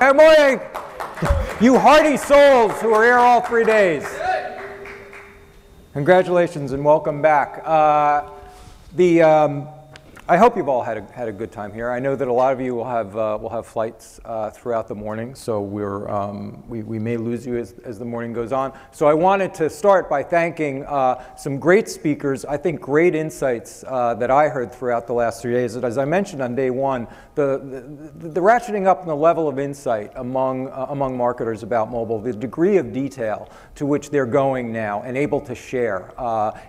Good morning, you hearty souls who are here all 3 days. Congratulations and welcome back. I hope you've all had a good time here. I know that a lot of you will have flights throughout the morning, so we may lose you as the morning goes on. So I wanted to start by thanking some great speakers. I think great insights that I heard throughout the last 3 days. As I mentioned on day one, the ratcheting up in the level of insight among marketers about mobile, the degree of detail to which they're going now and able to share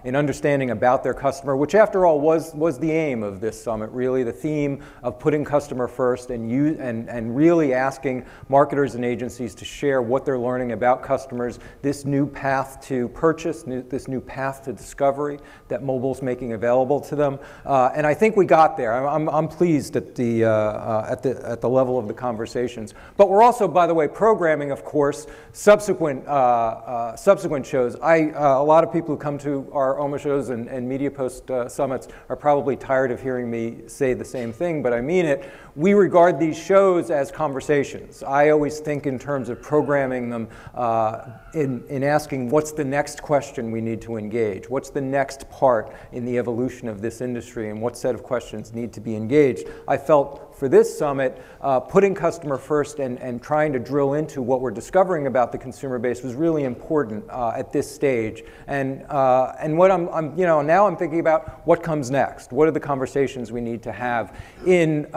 in understanding about their customer, which after all was the aim of this summit, really the theme of putting customer first and really asking marketers and agencies to share what they're learning about customers, this new path to purchase, this new path to discovery that mobile's making available to them. And I think we got there. I'm pleased at the level of the conversations. But we're also, by the way, programming, of course, subsequent shows. A lot of people who come to our OMA shows and MediaPost summits are probably tired of hearing me say the same thing, but I mean it. We regard these shows as conversations. I always think in terms of programming them in asking what's the next question we need to engage, what's the next part in the evolution of this industry, and what set of questions need to be engaged. I felt for this summit, putting customer first and trying to drill into what we're discovering about the consumer base was really important at this stage. And what now I'm thinking about what comes next. What are the conversations we need to have in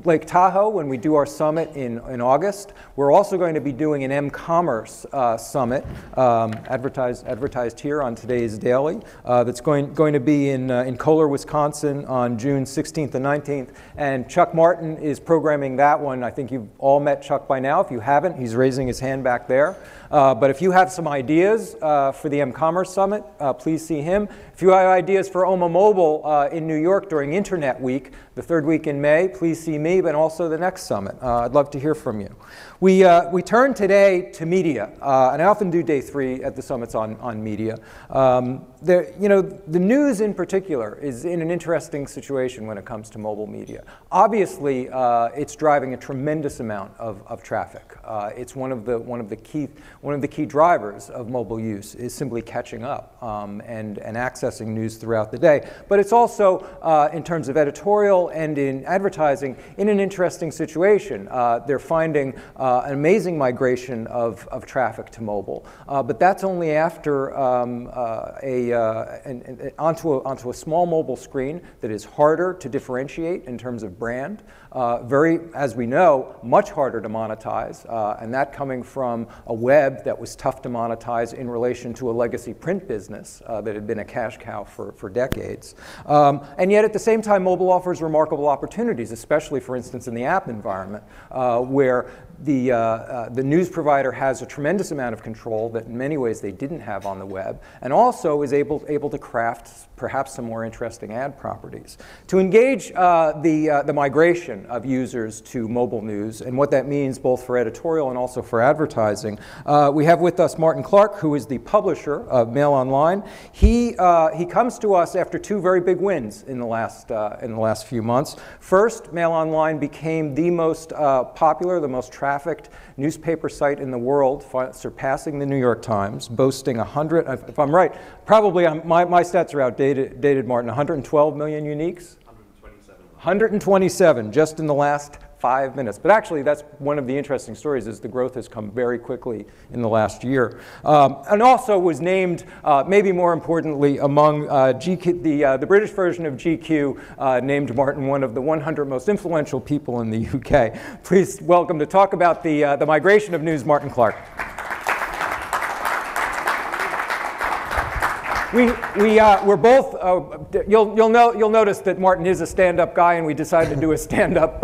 Lake Tahoe when we do our summit in August? We're also going to be doing an M-Commerce summit, advertised here on today's daily. That's going to be in Kohler, Wisconsin on June 16th and 19th. And Chuck Martin is programming that one. I think you've all met Chuck by now. If you haven't, he's raising his hand back there. But if you have some ideas for the M-Commerce Summit, please see him. If you have ideas for OMA Mobile in New York during Internet Week, the third week in May, please see me, but also the next summit. I'd love to hear from you. We turn today to media, and I often do day 3 at the summits on media. The news in particular is in an interesting situation when it comes to mobile media. Obviously, it's driving a tremendous amount of traffic. It's one of the key drivers of mobile use is simply catching up and accessing news throughout the day. But it's also, in terms of editorial and in advertising, in an interesting situation. They're finding an amazing migration of traffic to mobile, but that's only after onto a small mobile screen that is harder to differentiate in terms of brand, as we know, much harder to monetize, and that coming from a web that was tough to monetize in relation to a legacy print business that had been a cash cow for decades. And yet at the same time, mobile offers remarkable opportunities, especially, for instance, in the app environment, where the news provider has a tremendous amount of control that in many ways they didn't have on the web, and also is able to craft perhaps some more interesting ad properties. To engage the migration of users to mobile news and what that means both for editorial and also for advertising, we have with us Martin Clarke, who is the publisher of Mail Online. He comes to us after 2 very big wins in the last few months. First, Mail Online became the most popular, the most trafficked newspaper site in the world, surpassing the New York Times, boasting 100, if I'm right, probably my stats are outdated, Martin, 112 million uniques? 127 just in the last 5 minutes. But actually, that's one of the interesting stories is the growth has come very quickly in the last year. And also was named, maybe more importantly, among the British version of GQ, named Martin one of the 100 most influential people in the UK. Please welcome to talk about the migration of news, Martin Clarke. We're both. You'll notice that Martin is a stand-up guy, and we decided to do a stand-up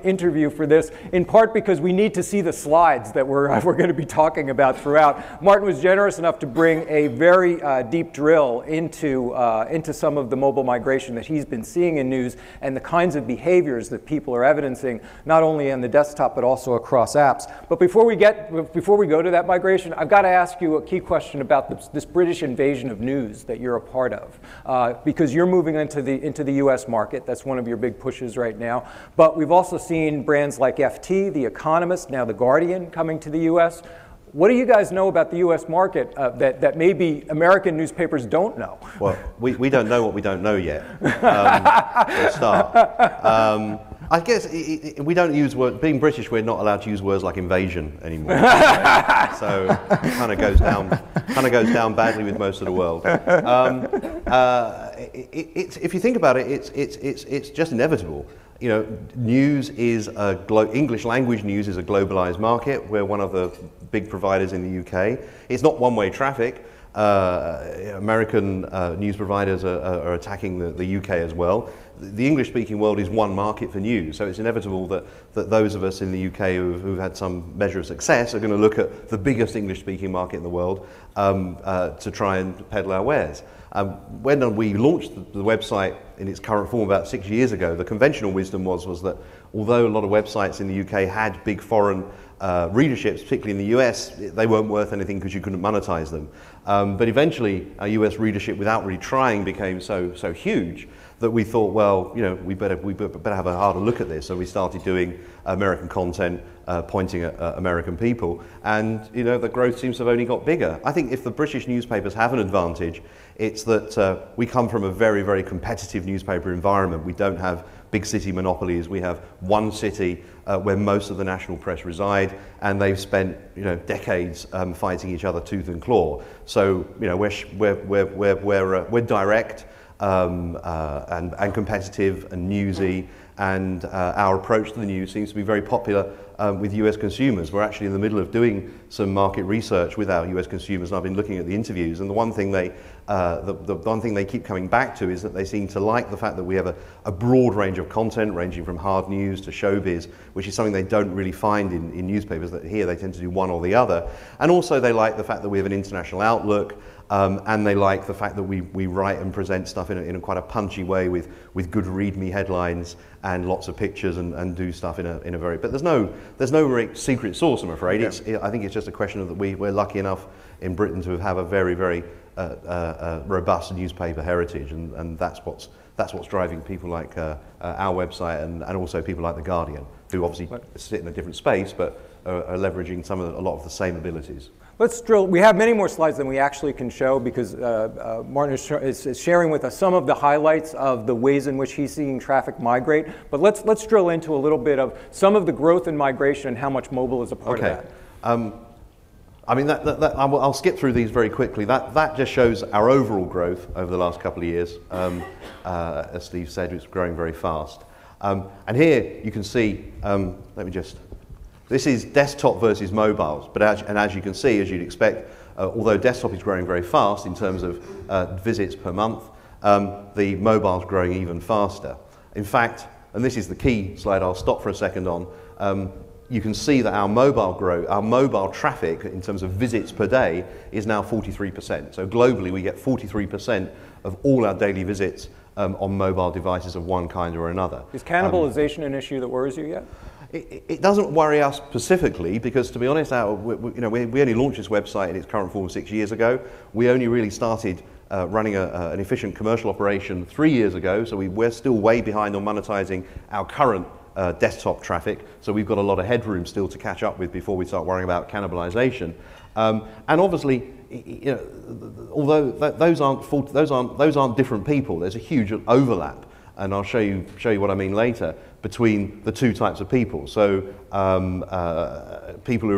interview for this. In part because we need to see the slides that we're going to be talking about throughout. Martin was generous enough to bring a very deep drill into some of the mobile migration that he's been seeing in news and the kinds of behaviors that people are evidencing, not only on the desktop but also across apps. But before we go to that migration, I've got to ask you a key question about this British invasion of news news that you're a part of, because you're moving into the U.S. market. That's one of your big pushes right now. But we've also seen brands like FT, The Economist, now The Guardian coming to the U.S. What do you guys know about the U.S. market that maybe American newspapers don't know? Well, we don't know what we don't know yet. For a start. I guess we don't use words. Being British, we're not allowed to use words like invasion anymore. So it kind of goes down badly with most of the world. If you think about it, it's just inevitable. You know, news is English language news is a globalized market. We're one of the big providers in the UK. It's not one-way traffic. American news providers are attacking the UK as well. The English-speaking world is one market for news, so it's inevitable that those of us in the UK who've had some measure of success are going to look at the biggest English-speaking market in the world to try and peddle our wares. When we launched the website in its current form about 6 years ago, the conventional wisdom was that although a lot of websites in the UK had big foreign readerships, particularly in the US, they weren't worth anything because you couldn't monetize them. But eventually, our US readership, without really trying, became so huge that we thought, well, you know, we better have a harder look at this. So we started doing American content, pointing at American people, and you know, the growth seems to have only got bigger. I think if the British newspapers have an advantage, it's that we come from a very, very competitive newspaper environment. We don't have big city monopolies. We have one city where most of the national press reside, and they've spent, you know, decades fighting each other tooth and claw. So you know, we're direct and competitive and newsy, and our approach to the news seems to be very popular with US consumers. We're actually in the middle of doing some market research with our US consumers, and I've been looking at the interviews, and the one thing they keep coming back to is that they seem to like the fact that we have a broad range of content, ranging from hard news to showbiz, which is something they don't really find in newspapers. That here they tend to do one or the other. And also they like the fact that we have an international outlook, and they like the fact that we write and present stuff in a quite a punchy way with good read-me headlines and lots of pictures, and do stuff in a very, but there's no very secret sauce, I'm afraid. Yeah. I think it's just a question of that we're lucky enough in Britain to have a very, very robust newspaper heritage, and that's what's driving people like our website, and also people like The Guardian, who obviously sit in a different space but are leveraging a lot of the same abilities. Let's drill. We have many more slides than we actually can show, because Martin is sharing with us some of the highlights of the ways in which he's seeing traffic migrate. But let's drill into a little bit of some of the growth in migration and how much mobile is a part of that. I mean, I'll skip through these very quickly. That just shows our overall growth over the last couple of years. As Steve said, it's growing very fast. And here you can see, this is desktop versus mobiles, but as you can see, as you'd expect, although desktop is growing very fast in terms of visits per month, the mobile's growing even faster. In fact, and this is the key slide I'll stop for a second on, you can see that our mobile traffic in terms of visits per day is now 43%. So globally we get 43% of all our daily visits on mobile devices of one kind or another. Is cannibalization an issue that worries you yet? It doesn't worry us specifically, because to be honest, we only launched this website in its current form 6 years ago. We only really started running an efficient commercial operation 3 years ago, so we're still way behind on monetizing our current desktop traffic. So we've got a lot of headroom still to catch up with before we start worrying about cannibalization. And obviously, you know, although those aren't different people, there's a huge overlap, and I'll show you what I mean later, between the two types of people. So people who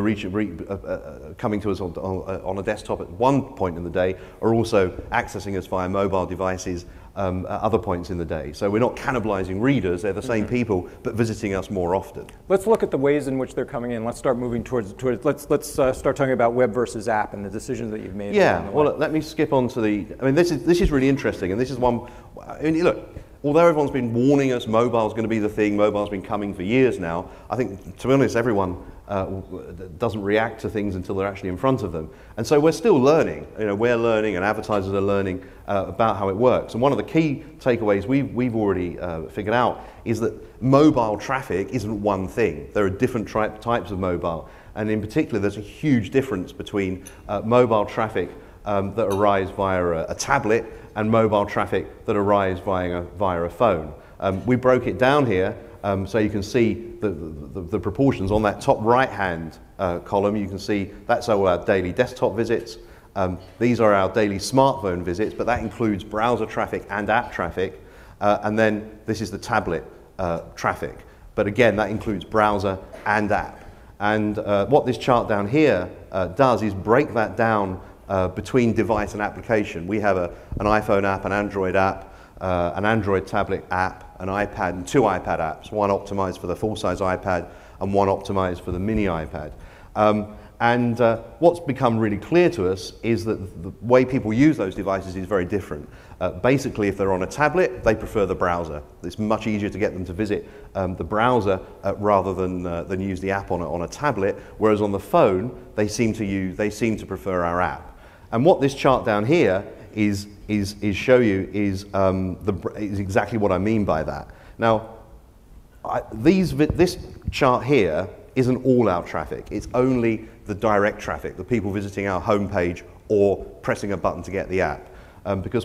are coming to us on a desktop at one point in the day are also accessing us via mobile devices at other points in the day. So we're not cannibalizing readers, they're the same people, but visiting us more often. Let's look at the ways in which they're coming in. Let's start moving towards let's start talking about web versus app and the decisions that you've made. Yeah, well, let me skip on to this is really interesting, and this is one, I mean, look, although everyone's been warning us mobile's going to be the thing, mobile's been coming for years now, I think, to be honest, everyone doesn't react to things until they're actually in front of them. And so we're still learning. You know, we're learning, and advertisers are learning about how it works. And one of the key takeaways we've already figured out is that mobile traffic isn't one thing. There are different types of mobile. And in particular, there's a huge difference between mobile traffic that arrives via a tablet and mobile traffic that arrives via a phone. We broke it down here so you can see the proportions on that top right-hand column. You can see that's all our daily desktop visits. These are our daily smartphone visits, but that includes browser traffic and app traffic. And then this is the tablet traffic. But again, that includes browser and app. And what this chart down here does is break that down between device and application. We have an iPhone app, an Android app, an Android tablet app, an iPad, and 2 iPad apps, one optimized for the full-size iPad and one optimized for the mini iPad. What's become really clear to us is that the way people use those devices is very different. Basically, if they're on a tablet, they prefer the browser. It's much easier to get them to visit the browser rather than use the app on a tablet. Whereas on the phone, they seem to prefer our app. And what this chart down here is show you is exactly what I mean by that. Now, this chart here isn't all our traffic. It's only the direct traffic, the people visiting our homepage or pressing a button to get the app. Because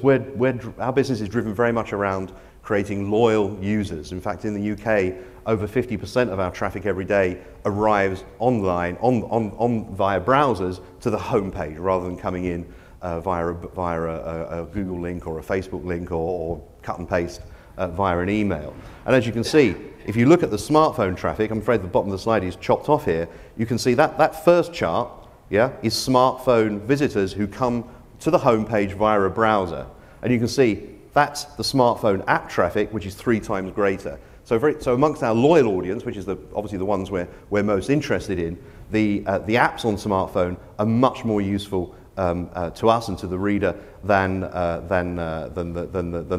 our business is driven very much around creating loyal users. In fact, in the UK, over 50% of our traffic every day arrives online via browsers to the homepage rather than coming in via a Google link or a Facebook link or cut and paste via an email. And as you can see, if you look at the smartphone traffic, I'm afraid the bottom of the slide is chopped off here, you can see that first chart, is smartphone visitors who come to the homepage via a browser. And you can see that's the smartphone app traffic, which is 3 times greater. So amongst our loyal audience, which is obviously the ones we're most interested in, the apps on smartphone are much more useful to us and to the reader than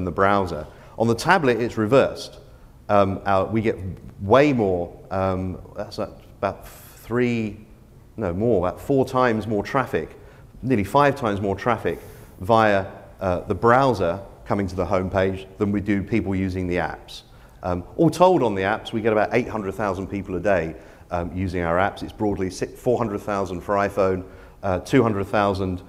the browser. On the tablet, it's reversed. We get way more, that's about 4 times more traffic, nearly 5 times more traffic via the browser coming to the homepage than we do people using the apps. All told on the apps, we get about 800,000 people a day using our apps. It's broadly 400,000 for iPhone, 200,000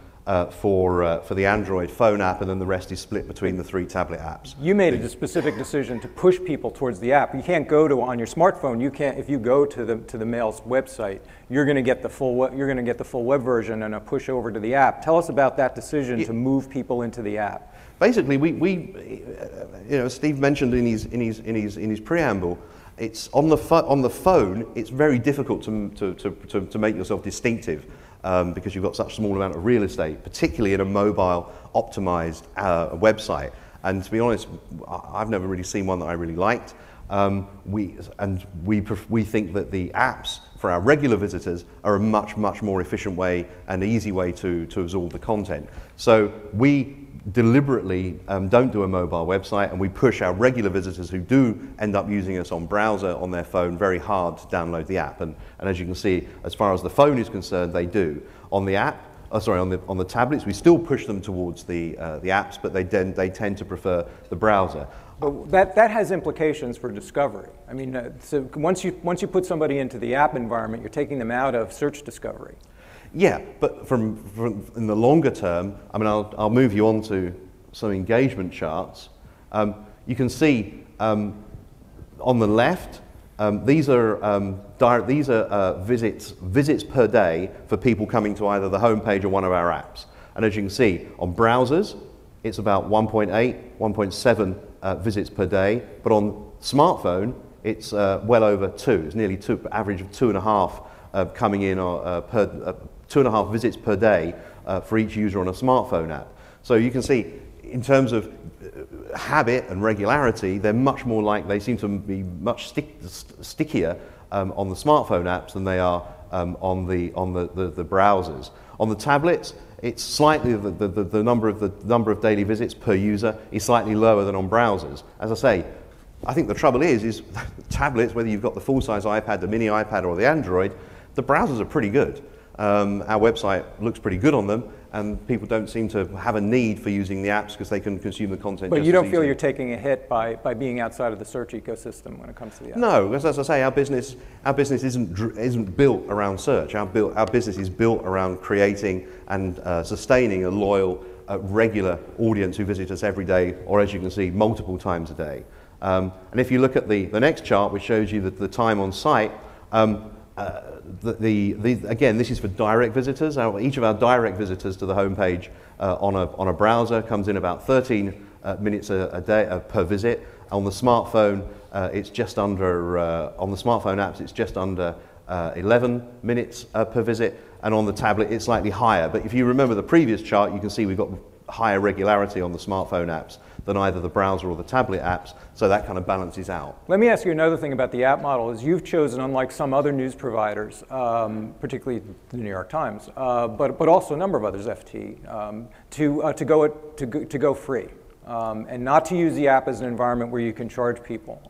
for the Android phone app, and then the rest is split between the 3 tablet apps. You made a specific decision to push people towards the app. You can't go to on your smartphone. You can't. If you go to the Mail's website, you're going to get the full web version and a push over to the app. Tell us about that decision to move people into the app. Basically, Steve mentioned in his preamble, it's on the phone. It's very difficult to make yourself distinctive. Because you've got such a small amount of real estate, particularly in a mobile optimized website. And to be honest, I've never really seen one that I really liked. We think that the apps for our regular visitors are a much more efficient way and easy way to absorb the content. So we deliberately don't do a mobile website, and we push our regular visitors who do end up using us on browser on their phone very hard to download the app. And as you can see, as far as the phone is concerned, they do. On the app, on the tablets, we still push them towards the apps, but they tend to prefer the browser. But that has implications for discovery. I mean, so once you put somebody into the app environment, you're taking them out of search discovery. Yeah, but from in the longer term, I mean, I'll move you on to some engagement charts. You can see on the left, these are visits per day for people coming to either the homepage or one of our apps. And as you can see, on browsers, it's about 1.8, 1.7 visits per day. But on smartphone, it's well over 2. It's nearly 2, average of 2.5 coming in 2.5 visits per day for each user on a smartphone app. So you can see, in terms of habit and regularity, they're much more like, they seem to be much stickier on the smartphone apps than they are on the browsers. On the tablets, it's slightly the number of daily visits per user is slightly lower than on browsers. As I say, I think the trouble is tablets, whether you've got the full-size iPad, the mini iPad, or the Android, the browsers are pretty good. Our website looks pretty good on them, and people don't seem to have a need for using the apps because they can consume the content. But just you don't as feel easily. you're taking a hit by being outside of the search ecosystem when it comes to the app? No, because as I say, our business isn't built around search. Our business is built around creating and sustaining a loyal, regular audience who visit us every day, or as you can see, multiple times a day. And if you look at the next chart, which shows you the time on site, again, this is for direct visitors. Each of our direct visitors to the homepage on a browser comes in about 13 minutes a day per visit. On the smartphone, it's just under on the smartphone apps, it's just under 11 minutes per visit, and on the tablet, it's slightly higher. But if you remember the previous chart, you can see we've got higher regularity on the smartphone apps than either the browser or the tablet apps, so that kind of balances out. Let me ask you another thing about the app model. Is you've chosen, unlike some other news providers, particularly the New York Times, but also a number of others, FT, to go free, and not to use the app as an environment where you can charge people.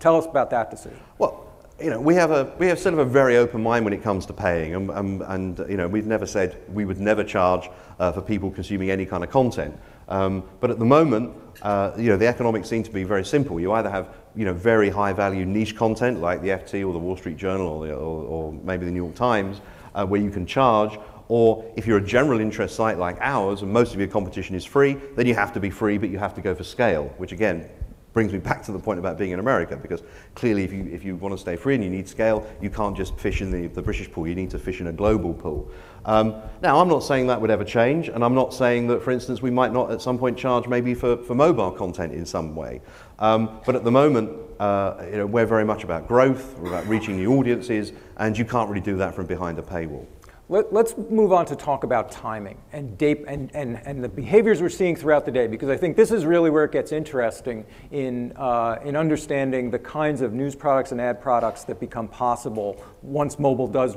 Tell us about that decision. Well, we have sort of a very open mind when it comes to paying, and we've never said we would never charge for people consuming any kind of content. But at the moment, the economics seem to be very simple. You either have very high value niche content like the FT or the Wall Street Journal or maybe the New York Times, where you can charge, or if you're a general interest site like ours and most of your competition is free, then you have to be free, but you have to go for scale, which again brings me back to the point about being in America, because clearly if you want to stay free and you need scale, you can't just fish in the British pool, you need to fish in a global pool. Now, I'm not saying that would ever change, and I'm not saying that, for instance, we might not at some point charge maybe for mobile content in some way. But at the moment, we're very much about growth, we're about reaching new audiences, and you can't really do that from behind a paywall. Let's move on to talk about timing and the behaviors we're seeing throughout the day, because I think this is really where it gets interesting in understanding the kinds of news products and ad products that become possible once mobile does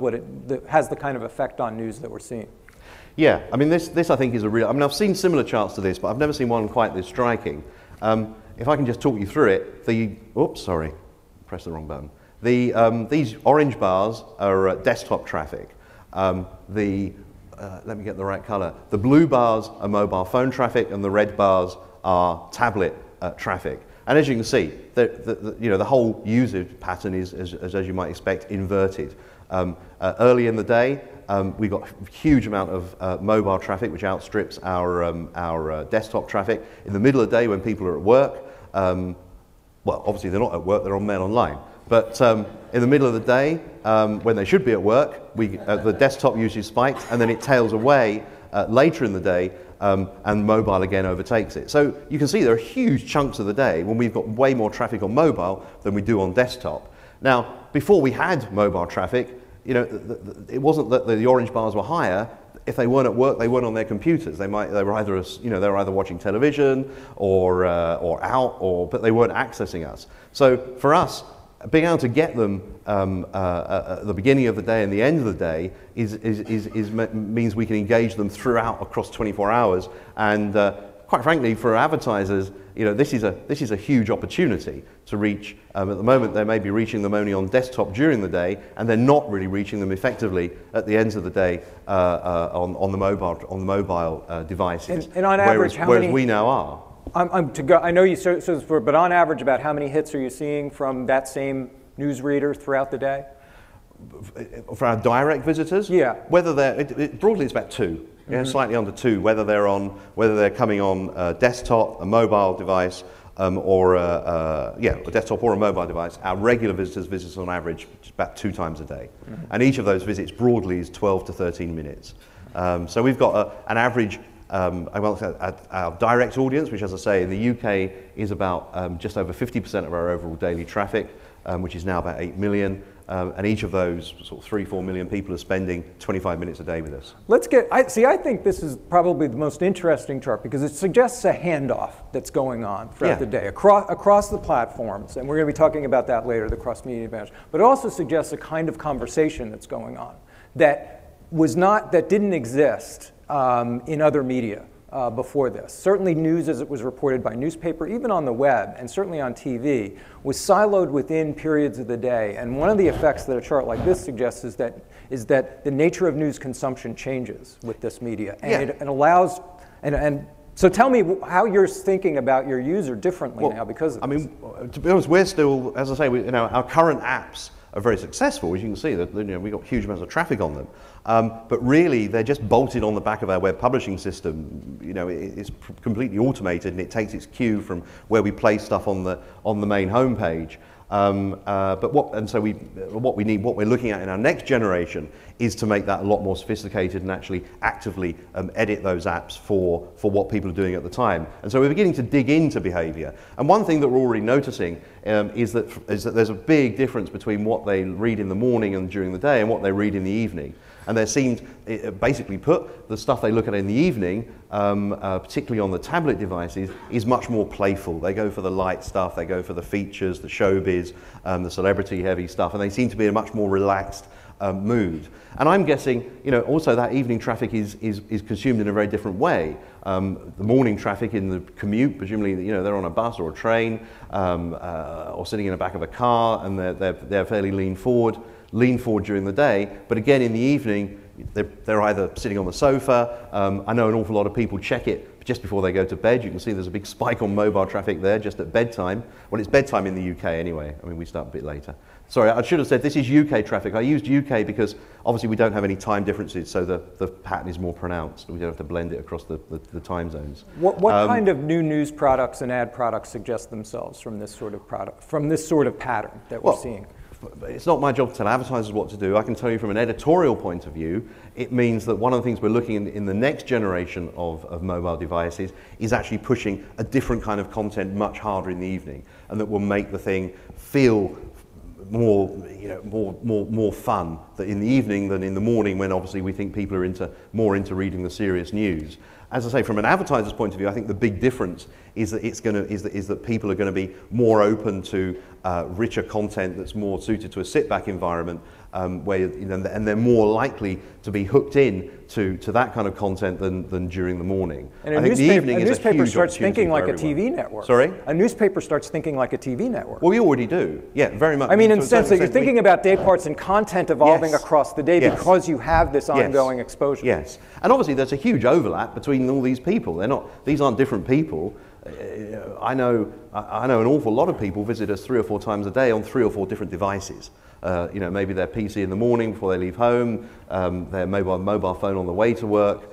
has the kind of effect on news that we're seeing. Yeah, I mean, this I think is a real, I've seen similar charts to this, but I've never seen one quite this striking. If I can just talk you through it, oops, sorry, pressed the wrong button. These orange bars are desktop traffic. Let me get the right color. The blue bars are mobile phone traffic, and the red bars are tablet traffic. And as you can see, the whole user pattern is, as you might expect, inverted. Early in the day, we got a huge amount of mobile traffic, which outstrips our desktop traffic. In the middle of the day, when people are at work, well, obviously they're not at work; they're on Mail Online. But in the middle of the day, when they should be at work, the desktop usually spikes, and then it tails away later in the day, and mobile again overtakes it. So you can see there are huge chunks of the day when we've got way more traffic on mobile than we do on desktop. Now, before we had mobile traffic, it wasn't that the orange bars were higher. If they weren't at work, they weren't on their computers. They were either watching television or out, but they weren't accessing us. So for us, being able to get them at the beginning of the day and the end of the day means we can engage them throughout across 24 hours. And quite frankly, for advertisers, this is a huge opportunity to reach. At the moment, they may be reaching them only on desktop during the day, and they're not really reaching them effectively at the ends of the day on the mobile devices. And on average, whereas we now are. I know you said this before, but on average, about how many hits are you seeing from that same newsreader throughout the day? For our direct visitors? Yeah. Whether broadly it's about 2, slightly under 2. Whether they're coming on desktop, a mobile device, or a desktop or a mobile device. Our regular visitors visit us on average about 2 times a day, and each of those visits broadly is 12 to 13 minutes. So we've got an average. Our direct audience, which, as I say, in the UK is about just over 50% of our overall daily traffic, which is now about 8 million. And each of those sort of 3-4 million people are spending 25 minutes a day with us. I think this is probably the most interesting chart because it suggests a handoff that's going on throughout the day across the platforms, and we're going to be talking about that later, the cross-media advantage. But it also suggests a kind of conversation that's going on that didn't exist in other media. before this. Certainly news as it was reported by newspaper, even on the web, and certainly on TV, was siloed within periods of the day. And one of the effects that a chart like this suggests is that the nature of news consumption changes with this media. And it allows, and so tell me how you're thinking about your user differently now because of this. I mean, to be honest, we're still, as I say, our current apps are very successful. As you can see, that we've got huge amounts of traffic on them. But really, they're just bolted on the back of our web publishing system. It's completely automated, and it takes its cue from where we place stuff on the main homepage. But what we're looking at in our next generation is to make that a lot more sophisticated and actually actively edit those apps for what people are doing at the time. And so we're beginning to dig into behavior. And one thing that we're already noticing is that there's a big difference between what they read in the morning and during the day and what they read in the evening. And there seems, basically put, the stuff they look at in the evening, particularly on the tablet devices, is much more playful. They go for the light stuff, they go for the features, the showbiz, the celebrity-heavy stuff, and they seem to be in a much more relaxed mood. And I'm guessing, also that evening traffic is consumed in a very different way. The morning traffic in the commute, presumably, they're on a bus or a train, or sitting in the back of a car, and they're fairly lean forward during the day, but again in the evening they're either sitting on the sofa. I know an awful lot of people check it just before they go to bed. You can see there's a big spike on mobile traffic there just at bedtime. Well, it's bedtime in the UK anyway. I mean, we start a bit later. Sorry, I should have said this is UK traffic. I used UK because obviously we don't have any time differences, so the pattern is more pronounced. We don't have to blend it across the time zones. What kind of new news products and ad products suggest themselves from this sort of pattern that we're seeing? It's not my job to tell advertisers what to do. I can tell you from an editorial point of view, it means that one of the things we're looking in the next generation of mobile devices is actually pushing a different kind of content much harder in the evening, and that will make the thing feel more fun in the evening than in the morning, when obviously we think people are more into reading the serious news. As I say, from an advertiser's point of view, I think the big difference is that that people are going to be more open to richer content that's more suited to a sit-back environment, and they're more likely to be hooked in to that kind of content than during the morning. And a newspaper starts thinking like a TV network. Sorry? A newspaper starts thinking like a TV network. Well, we already do. Yeah, very much. I mean, in the sense that you're thinking about day parts and content evolving across the day because you have this ongoing exposure. Yes. And obviously there's a huge overlap between all these people. These aren't different people. I know an awful lot of people visit us 3 or 4 times a day on 3 or 4 different devices. Maybe their PC in the morning before they leave home, their mobile phone on the way to work,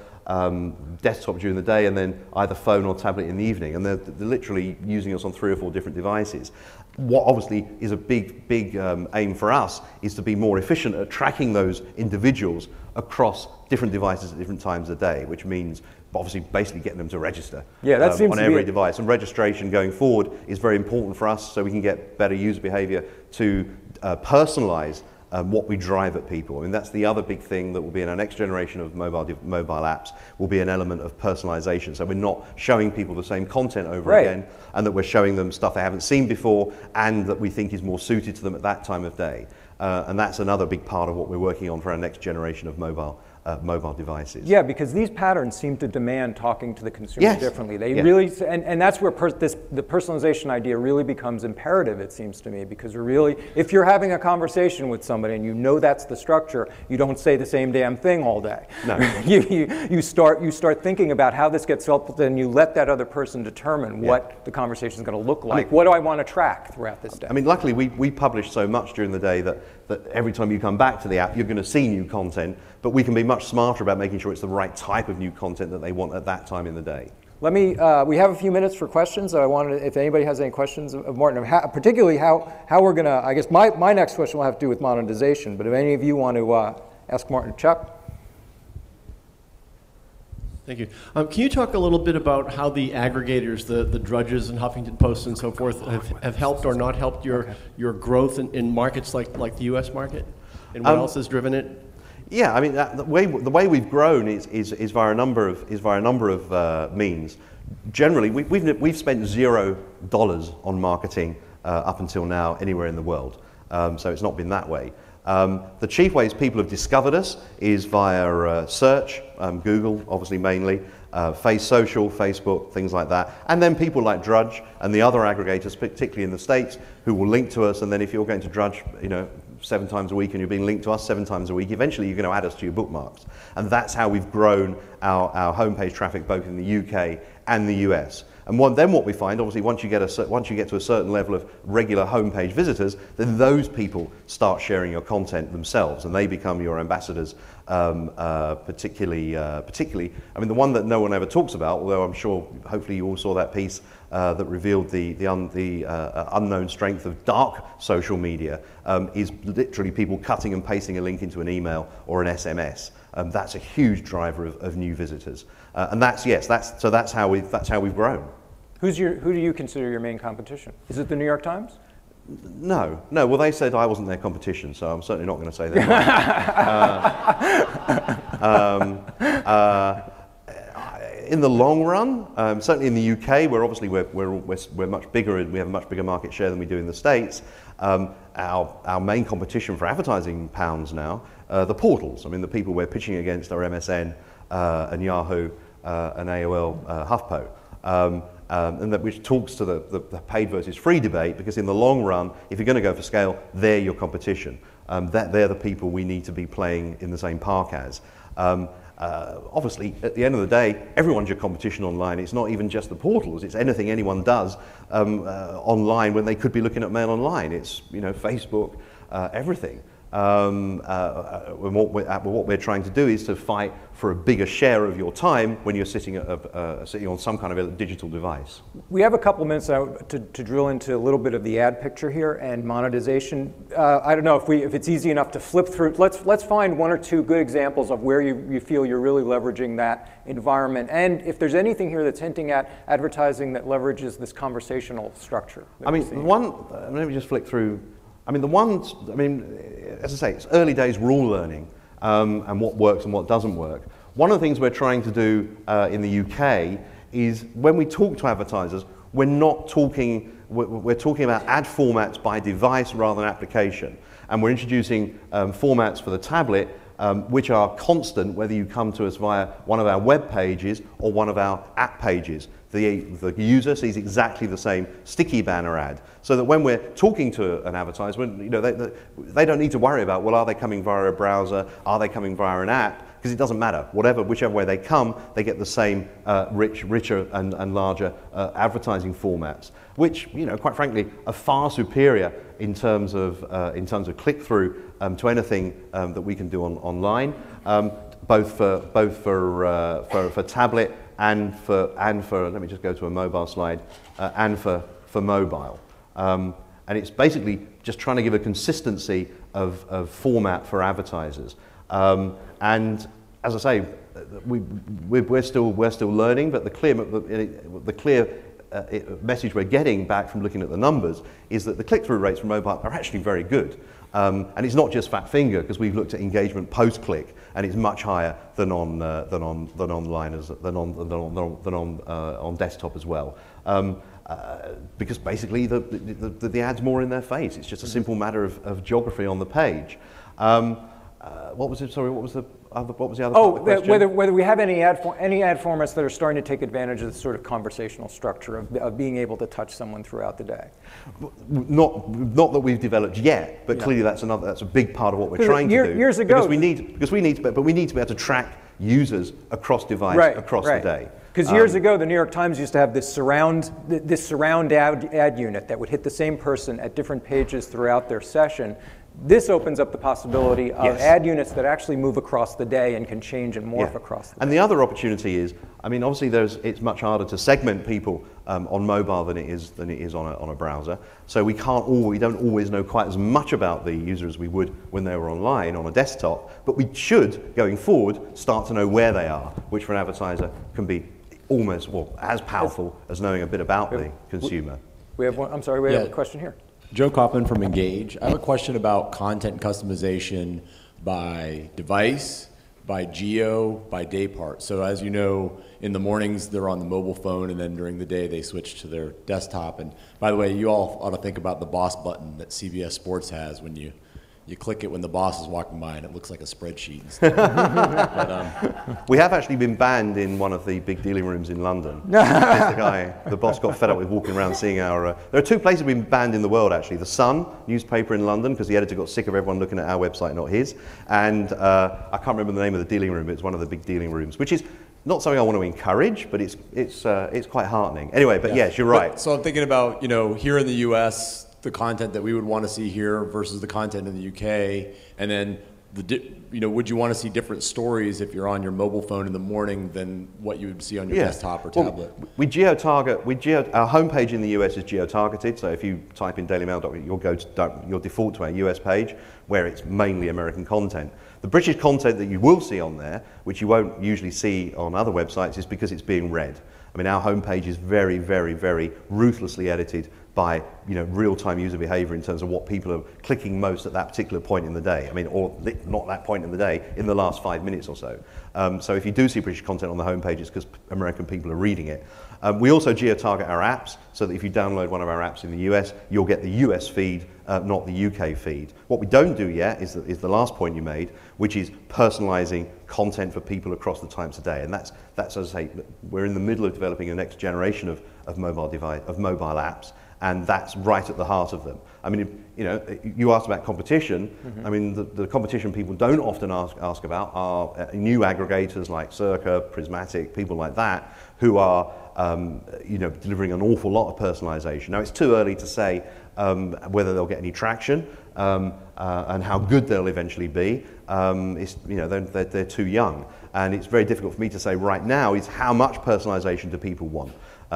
desktop during the day, and then either phone or tablet in the evening. And they're literally using us on 3 or 4 different devices. What obviously is a big aim for us is to be more efficient at tracking those individuals across different devices at different times of the day, which means obviously basically getting them to register on every device. And registration going forward is very important for us, so we can get better user behavior to personalize what we drive at people. I mean, that's the other big thing that will be in our next generation of mobile apps, will be an element of personalization. So we're not showing people the same content over again, and that we're showing them stuff they haven't seen before and that we think is more suited to them at that time of day. And that's another big part of what we're working on for our next generation of mobile devices. Yeah, because these patterns seem to demand talking to the consumer differently. They really, and that's where the personalization idea really becomes imperative, it seems to me, because if you're having a conversation with somebody and you know that's the structure, you don't say the same damn thing all day. No. you start thinking about how this gets helpful, and you let that other person determine what the conversation is going to look like. What do I want to track throughout this day? I mean, luckily we publish so much during the day that every time you come back to the app, you're going to see new content, but we can be much smarter about making sure it's the right type of new content that they want at that time in the day. We have a few minutes for questions. I wanted, if anybody has any questions of Martin, particularly how we're going to, I guess my next question will have to do with monetization, but if any of you want to ask Martin. Chuck? Thank you. Can you talk a little bit about how the aggregators, the Drudges and Huffington Post and so forth, have helped or not helped your growth in markets like the U.S. market? And what else has driven it? Yeah, I mean, the way we've grown is via a number of means. Generally, we've spent $0 on marketing up until now anywhere in the world. So it's not been that way. The chief ways people have discovered us is via search, Google obviously mainly, social, Facebook, things like that. And then people like Drudge and the other aggregators, particularly in the States, who will link to us. And then if you're going to Drudge, 7 times a week and you're being linked to us 7 times a week, eventually you're going to add us to your bookmarks. And that's how we've grown our homepage traffic both in the UK and the US. And then what we find, obviously, once you get to a certain level of regular homepage visitors, then those people start sharing your content themselves, and they become your ambassadors. Particularly, I mean, the one that no one ever talks about, although I'm sure, hopefully, you all saw that piece that revealed the unknown strength of dark social media, is literally people cutting and pasting a link into an email or an SMS. That's a huge driver of new visitors, and that's how we've grown. Who do you consider your main competition? Is it the New York Times? No. Well, they said I wasn't their competition, so I'm certainly not going to say that. In the long run, certainly in the UK, where obviously we're much bigger and we have a much bigger market share than we do in the States. Our main competition for advertising pounds now, the portals. I mean, the people we're pitching against are MSN and Yahoo and AOL, HuffPo. And that which talks to the paid versus free debate, because in the long run, if you're going to go for scale, they're your competition. They're the people we need to be playing in the same park as. Obviously, at the end of the day, everyone's your competition online. It's not even just the portals. It's anything anyone does online when they could be looking at mail online. It's Facebook, everything. What we're trying to do is to fight for a bigger share of your time when you're sitting on some kind of a digital device. We have a couple minutes now to drill into a little bit of the ad picture here and monetization. I don't know if it's easy enough to flip through. Let's find 1 or 2 good examples of where you feel you're really leveraging that environment, and if there's anything here that's hinting at advertising that leverages this conversational structure. I mean, let me just flick through. I mean, as I say, it's early days rule learning and what works and what doesn't work. One of the things we're trying to do in the UK is when we talk to advertisers, we're talking about ad formats by device rather than application. And we're introducing formats for the tablet which are constant whether you come to us via one of our web pages or one of our app pages. The user sees exactly the same sticky banner ad, so that when we're talking to an advertiser, they don't need to worry about, well, are they coming via a browser, are they coming via an app, because it doesn't matter. Whichever way they come, they get the same richer and larger advertising formats, which, quite frankly, are far superior in terms of click-through to anything that we can do online, both for tablet and for let me just go to a mobile slide, and for mobile. And it's basically just trying to give a consistency of format for advertisers. And as I say, we're still learning, but the clear message we're getting back from looking at the numbers is that the click-through rates from mobile are actually very good. And it's not just fat finger, because we've looked at engagement post-click, and it's much higher than on desktop as well. Because basically the ad's more in their face. It's just a simple matter of geography on the page. What was it? Sorry, what was the other question? Whether we have any ad formats that are starting to take advantage of this sort of conversational structure of being able to touch someone throughout the day. Not that we've developed yet, but clearly that's a big part of what we're trying to do. Years ago, because we need to be able to track users across device across the day. Because years ago, the New York Times used to have this surround ad unit that would hit the same person at different pages throughout their session. This opens up the possibility of ad units that actually move across the day and can change and morph across the day. And the other opportunity is, I mean, obviously it's much harder to segment people on mobile than it is on a browser. So we don't always know quite as much about the user as we would when they were online on a desktop. But we should, going forward, start to know where they are, which for an advertiser can be almost as powerful as knowing a bit about the consumer. We have one. I'm sorry, we have a question here. Joe Kaufman from Engage. I have a question about content customization by device, by geo, by day part. So as you know, in the mornings they're on the mobile phone, and then during the day they switch to their desktop. And by the way, you all ought to think about the boss button that CBS Sports has when you you click it when the boss is walking by and it looks like a spreadsheet instead. We have actually been banned in one of the big dealing rooms in London. The boss got fed up with walking around seeing our... there are two places we've been banned in the world, actually. The Sun newspaper in London, because the editor got sick of everyone looking at our website, not his. And I can't remember the name of the dealing room. It's one of the big dealing rooms, which is not something I want to encourage, but it's quite heartening. Anyway, but yes, you're right. So I'm thinking about, here in the US, the content that we would want to see here versus the content in the UK, and then would you want to see different stories if you're on your mobile phone in the morning than what you would see on your desktop or tablet? We geo-target. Our homepage in the US is geo-targeted, so if you type in dailymail.com, you'll default to our US page, where it's mainly American content. The British content that you will see on there, which you won't usually see on other websites, is because it's being read. I mean, our homepage is very, very, very ruthlessly edited by real-time user behavior in terms of what people are clicking most at that particular point in the day. I mean, or not that point in the day, in the last 5 minutes or so. So if you do see British content on the homepage, it's because American people are reading it. We also geo-target our apps, so that if you download one of our apps in the US, you'll get the US feed, not the UK feed. What we don't do yet is the last point you made, which is personalizing content for people across the time today. And that's as I say, we're in the middle of developing a next generation of mobile apps, and that's right at the heart of them. I mean, you asked about competition. Mm-hmm. I mean, the competition people don't often ask about are new aggregators like Circa, Prismatic, people like that, who are delivering an awful lot of personalization. Now, it's too early to say whether they'll get any traction and how good they'll eventually be. They're too young, and it's very difficult for me to say right now is how much personalization do people want.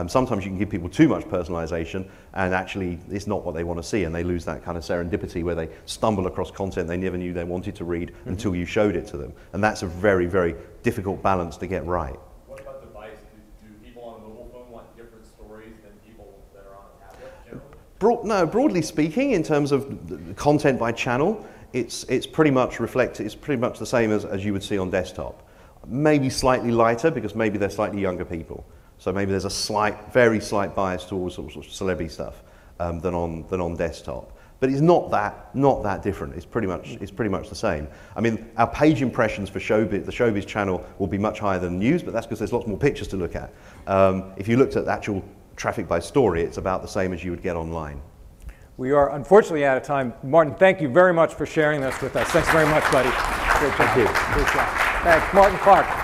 Sometimes you can give people too much personalization, and actually it's not what they want to see, and they lose that kind of serendipity where they stumble across content they never knew they wanted to read until you showed it to them. And that's a very, very difficult balance to get right. What about device? Do people on a mobile phone want different stories than people that are on a tablet generally? Broadly speaking, in terms of the content by channel, it's pretty much the same as you would see on desktop. Maybe slightly lighter because maybe they're slightly younger people. So maybe there's a very slight bias towards sort of celebrity stuff than on desktop. But it's not that different. It's pretty much the same. I mean, our page impressions for Showbiz, the Showbiz channel, will be much higher than news, but that's because there's lots more pictures to look at. If you looked at the actual traffic by story, it's about the same as you would get online. We are unfortunately out of time. Martin, thank you very much for sharing this with us. Thanks very much, buddy. Great job. Thank you. Great job. Thanks, Martin Clarke.